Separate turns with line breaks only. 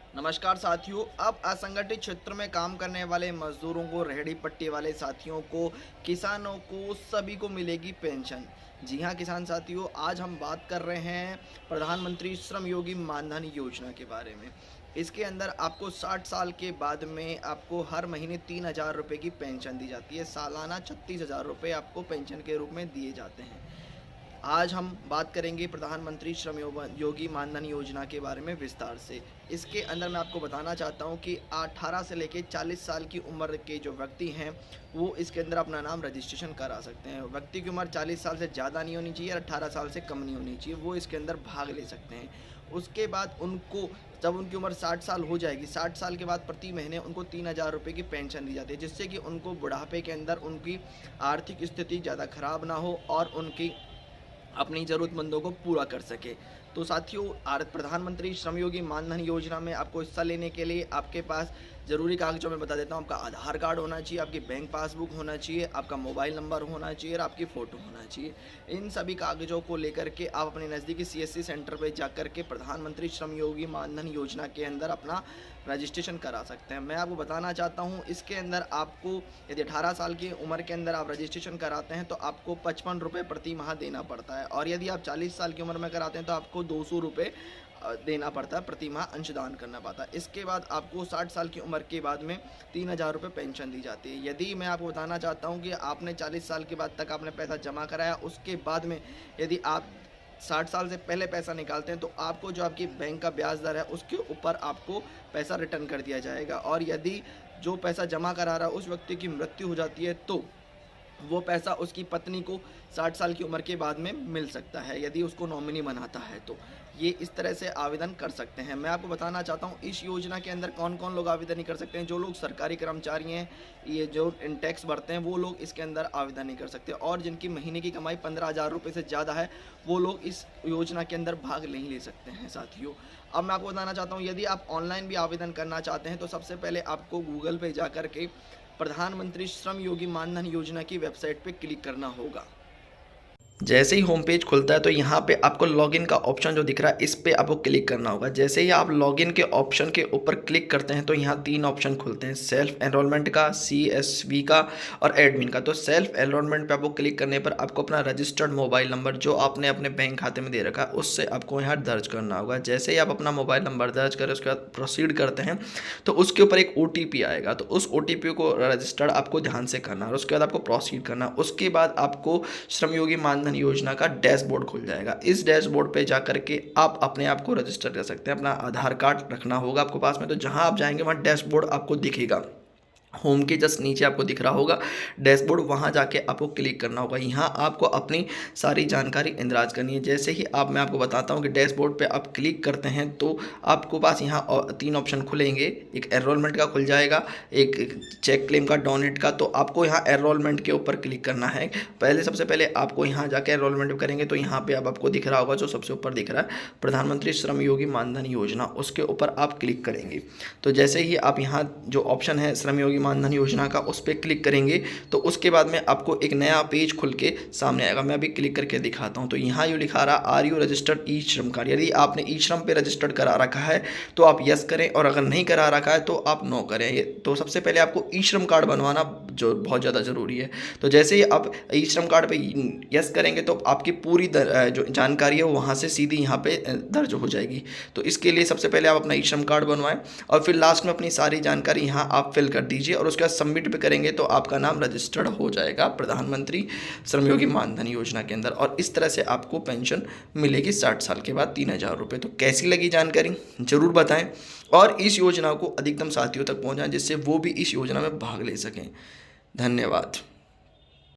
नमस्कार साथियों। अब असंगठित क्षेत्र में काम करने वाले मजदूरों को, रेहड़ी पट्टी वाले साथियों को, किसानों को, सभी को मिलेगी पेंशन। जी हाँ किसान साथियों, आज हम बात कर रहे हैं प्रधानमंत्री श्रम योगी मानधन योजना के बारे में। इसके अंदर आपको 60 साल के बाद में आपको हर महीने 3,000 रुपये की पेंशन दी जाती है। सालाना 36,000 रुपये आपको पेंशन के रूप में दिए जाते हैं। आज हम बात करेंगे प्रधानमंत्री श्रम योगी मानधन योजना के बारे में विस्तार से। इसके अंदर मैं आपको बताना चाहता हूं कि 18 से लेकर 40 साल की उम्र के जो व्यक्ति हैं वो इसके अंदर अपना नाम रजिस्ट्रेशन करा सकते हैं। व्यक्ति की उम्र 40 साल से ज़्यादा नहीं होनी चाहिए और 18 साल से कम नहीं होनी चाहिए, वो इसके अंदर भाग ले सकते हैं। उसके बाद उनको, जब उनकी उम्र 60 साल हो जाएगी, 60 साल के बाद प्रति महीने उनको 3,000 रुपये की पेंशन दी जाती है, जिससे कि उनको बुढ़ापे के अंदर उनकी आर्थिक स्थिति ज़्यादा ख़राब ना हो और उनकी अपनी ज़रूरतमंदों को पूरा कर सके। तो साथियों, प्रधानमंत्री श्रम योगी मानधन योजना में आपको हिस्सा लेने के लिए आपके पास ज़रूरी कागज़ों में बता देता हूँ। आपका आधार कार्ड होना चाहिए, आपकी बैंक पासबुक होना चाहिए, आपका मोबाइल नंबर होना चाहिए और आपकी फ़ोटो होना चाहिए। इन सभी कागज़ों को लेकर के आप अपने नज़दीकी सीएससी सेंटर पर जाकर के प्रधानमंत्री श्रम योगी मानधन योजना के अंदर अपना रजिस्ट्रेशन करा सकते हैं। मैं आपको बताना चाहता हूँ, इसके अंदर आपको यदि 18 साल की उम्र के अंदर आप रजिस्ट्रेशन कराते हैं तो आपको 55 रुपये प्रति माह देना पड़ता है, और यदि आप 40 साल की उम्र में कराते हैं तो आपको 200 रुपये देना पड़ता है, प्रति माह अंशदान करना पड़ता है। इसके बाद आपको 60 साल की उम्र के बाद में 3,000 रुपये पेंशन दी जाती है। यदि मैं आपको बताना चाहता हूँ कि आपने 40 साल के बाद तक आपने पैसा जमा कराया, उसके बाद में यदि आप 60 साल से पहले पैसा निकालते हैं तो आपको जो आपकी बैंक का ब्याज दर है उसके ऊपर आपको पैसा रिटर्न कर दिया जाएगा। और यदि जो पैसा जमा करा रहा है उस व्यक्ति की मृत्यु हो जाती है तो वो पैसा उसकी पत्नी को 60 साल की उम्र के बाद में मिल सकता है, यदि उसको नॉमिनी बनाता है तो। ये इस तरह से आवेदन कर सकते हैं। मैं आपको बताना चाहता हूँ इस योजना के अंदर कौन कौन लोग आवेदन नहीं कर सकते हैं। जो लोग सरकारी कर्मचारी हैं, ये जो टैक्स भरते हैं, वो लोग इसके अंदर आवेदन नहीं कर सकते, और जिनकी महीने की कमाई 15,000 रुपये से ज़्यादा है वो लोग इस योजना के अंदर भाग नहीं ले सकते हैं साथियों। अब मैं आपको बताना चाहता हूँ, यदि आप ऑनलाइन भी आवेदन करना चाहते हैं तो सबसे पहले आपको गूगल पे जा कर के प्रधानमंत्री श्रम योगी मानधन योजना की वेबसाइट पे क्लिक करना होगा। जैसे ही होम पेज खुलता है तो यहाँ पे आपको लॉगिन का ऑप्शन जो दिख रहा है इस पे आपको क्लिक करना होगा। जैसे ही आप लॉगिन के ऑप्शन के ऊपर क्लिक करते हैं तो यहाँ 3 ऑप्शन खुलते हैं, सेल्फ एनरोलमेंट का, CSV का और एडमिन का। तो सेल्फ एनरोलमेंट पे आपको क्लिक करने पर आपको अपना रजिस्टर्ड मोबाइल नंबर जो आपने अपने बैंक खाते में दे रखा है उससे आपको यहाँ दर्ज करना होगा। जैसे ही आप अपना मोबाइल नंबर दर्ज करें उसके बाद प्रोसीड करते हैं तो उसके ऊपर एक OTP आएगा, तो उस OTP को रजिस्टर्ड आपको ध्यान से करना है और उसके बाद आपको प्रोसीड करना। उसके बाद आपको श्रमयोगी मानधन योजना का डैशबोर्ड खुल जाएगा। इस डैशबोर्ड पे जाकर के आप अपने आप को रजिस्टर कर सकते हैं। अपना आधार कार्ड रखना होगा आपको पास में, तो जहां आप जाएंगे वहां डैशबोर्ड आपको दिखेगा। होम के जस्ट नीचे आपको दिख रहा होगा डैशबोर्ड, वहाँ जाके आपको क्लिक करना होगा। यहाँ आपको अपनी सारी जानकारी इंदराज करनी है। जैसे ही मैं आपको बताता हूँ कि डैशबोर्ड पे आप क्लिक करते हैं तो आपको पास यहाँ 3 ऑप्शन खुलेंगे। एक एनरोलमेंट का खुल जाएगा, एक चेक क्लेम का, डोनेट का। तो आपको यहाँ एनरोलमेंट के ऊपर क्लिक करना है। सबसे पहले आपको यहाँ जाके एनरोलमेंट करेंगे तो यहाँ पर आपको दिख रहा होगा, जो सबसे ऊपर दिख रहा है प्रधानमंत्री श्रम योगी मानधन योजना, उसके ऊपर आप क्लिक करेंगे। तो जैसे ही आप यहाँ जो ऑप्शन है श्रम योगी मानधन योजना का उस पर क्लिक करेंगे तो उसके बाद में आपको एक नया पेज खुल के सामने आएगा। मैं अभी क्लिक करके दिखाता हूं। तो यहाँ ये लिखा रहा आर यू रजिस्टर्ड ई श्रम कार्ड। यदि आपने ई श्रम पे रजिस्टर्ड करा रखा है तो आप यस करें, और अगर नहीं करा रखा है तो आप नो करें। तो सबसे पहले आपको ई श्रम कार्ड बनवाना जो बहुत ज़्यादा ज़रूरी है। तो जैसे ही आप ई श्रम कार्ड पे यस करेंगे तो आपकी पूरी जो जानकारी है वो वहाँ से सीधी यहाँ पे दर्ज हो जाएगी। तो इसके लिए सबसे पहले आप अपना ई श्रम कार्ड बनवाएं और फिर लास्ट में अपनी सारी जानकारी यहाँ आप फिल कर दीजिए, और उसके बाद सबमिट पे करेंगे तो आपका नाम रजिस्टर्ड हो जाएगा प्रधानमंत्री श्रमयोगी मानधन योजना के अंदर। और इस तरह से आपको पेंशन मिलेगी 60 साल के बाद 3,000 रुपये। तो कैसी लगी जानकारी जरूर बताएं, और इस योजना को अधिकतम साथियों तक पहुंचाएं जिससे वो भी इस योजना में भाग ले सकें। धन्यवाद।